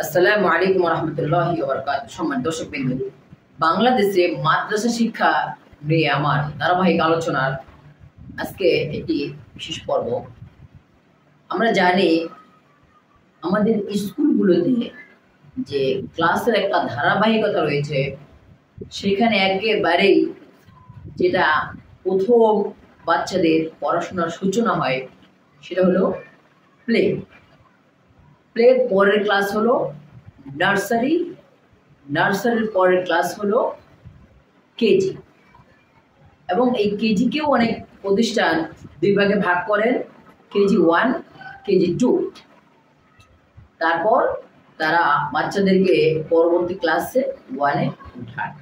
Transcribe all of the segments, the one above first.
আসসালামু আলাইকুম রহমতুল্লাহি ওয়া বারাকাতুহু। সম্মানিত দর্শকবৃন্দ, বাংলাদেশে মাদ্রাসা শিক্ষা নিয়ে আমার ধারাবাহিক আলোচনার আজকে একটি বিশেষ পর্ব। আমরা জানি আমাদের স্কুলগুলোতে যে ক্লাসের একটা ধারাবাহিকতা রয়েছে, সেখানে একেবারেই যেটা প্রথম বাচ্চাদের পড়াশোনার সূচনা হয় সেটা হলো প্লে। প্লের পরের ক্লাস হলো নার্সারি, নার্সারির পরের ক্লাস হলো কেজি, এবং এই কেজিকেও অনেক প্রতিষ্ঠান দুই ভাগে ভাগ করেন, কেজি 1, কেজি 2। তারপর তারা বাচ্চাদেরকে পরবর্তী ক্লাসে 1-এ উঠায়।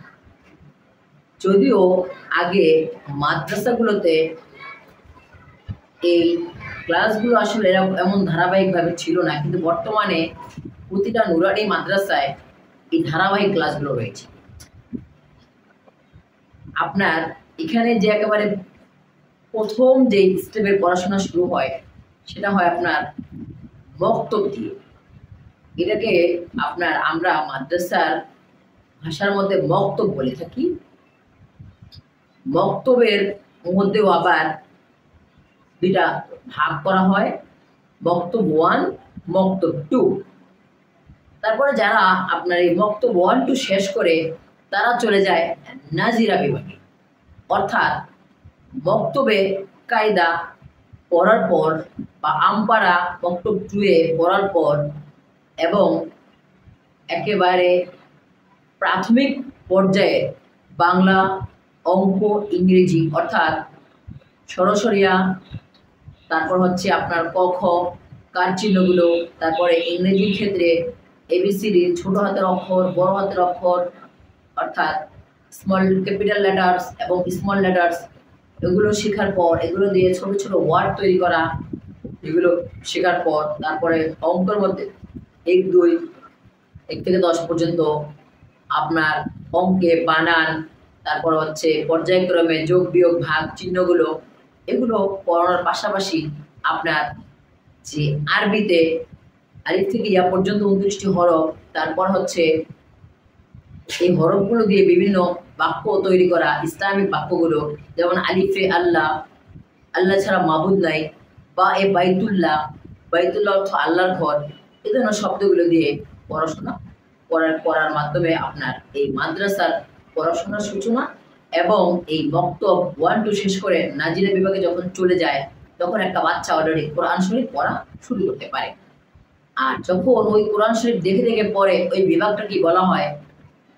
যদিও আগে মাদ্রাসাগুলোতে এই ক্লাসগুলো আসলে এমন ধারাবাহিকভাবে ছিল না, কিন্তু বর্তমানে প্রতিটা নুরানি মাদ্রাসায় এই ধারাবাহিক ক্লাসগুলো রয়েছে। আপনার এখানে যে একেবারে প্রথম যে স্টেপের পড়াশোনা শুরু হয় সেটা হয় আপনার মক্তব দিয়ে। এটাকে আমরা মাদ্রাসার ভাষার মধ্যে মক্তব বলে থাকি। মক্তবের মধ্যেও আবার দুইটা ভাগ করা হয়, মক্তব 1, মক্তব 2। তারপরে যারা আপনার এই মক্তব 1, 2 শেষ করে তারা চলে যায় নাজিরা বিভাগে, অর্থাৎ মক্তবে কায়দা পড়ার পর বা আমপাড়া মক্তব 2-এ পড়ার পর এবং একেবারে প্রাথমিক পর্যায়ে বাংলা, অঙ্ক, ইংরেজি অর্থাৎ সরসরিয়া, তারপর হচ্ছে আপনার ক খ কার চিহ্নগুলো, তারপরে ইংরেজির ক্ষেত্রে এবিসিডি, ছোট হাতের অক্ষর, বড় হাতের অক্ষর অর্থাৎ স্মল ক্যাপিটাল লেটার্স এবং স্মল লেটার্স, এগুলো শেখার পর এগুলো দিয়ে ছোট ছোট ওয়ার্ড তৈরি করা, এগুলো শেখার পর তারপরে অঙ্কের মধ্যে 1, 2, 1 থেকে 10 পর্যন্ত আপনার অঙ্কে বানান, তারপর হচ্ছে পর্যায়ক্রমে যোগ বিয়োগ ভাগ চিহ্নগুলো, এগুলো পড়ানোর পাশাপাশি আপনার যে আরবিতে আলিফ থেকে ইয়া পর্যন্ত 29টি হরফ, তারপর হচ্ছে এই হরফগুলো দিয়ে বিভিন্ন বাক্য তৈরি করা, ইসলামিক বাক্যগুলো, যেমন আলিফে আল্লাহ, আল্লাহ ছাড়া মাবুদ নাই, বা এ বাইতুল্লাহ, বাইতুল্লাহ অর্থ আল্লাহর ঘর, এই ধরনের শব্দগুলো দিয়ে পড়াশোনা করার মাধ্যমে আপনার এই মাদ্রাসার পড়াশোনার সূচনা। এবং এই মক্তব 1, 2 শেষ করে নাজিরা বিভাগে যখন চলে যায় তখন একটা বাচ্চা অলরেডি কোরআন শরীফ পড়া শুরু করতে পারে। আর যখন ওই কোরআন শরীফ দেখে দেখে পড়ে, ওই বিভাগটা কি বলা হয়?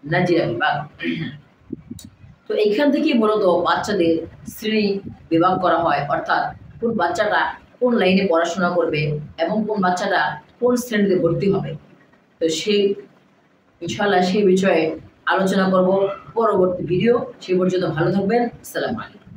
নাজিরা বিভাগ। তো এইখান থেকেই মূলত বাচ্চাদের শ্রেণী বিভাগ করা হয়, অর্থাৎ কোন বাচ্চাটা কোন লাইনে পড়াশোনা করবে এবং কোন বাচ্চাটা কোন শ্রেণীতে ভর্তি হবে। তো ইনশাআল্লাহ সেই বিষয়ে আলোচনা করব পরবর্তী ভিডিও। সেই পর্যন্ত ভালো থাকবেন। আসসালামু আলাইকুম।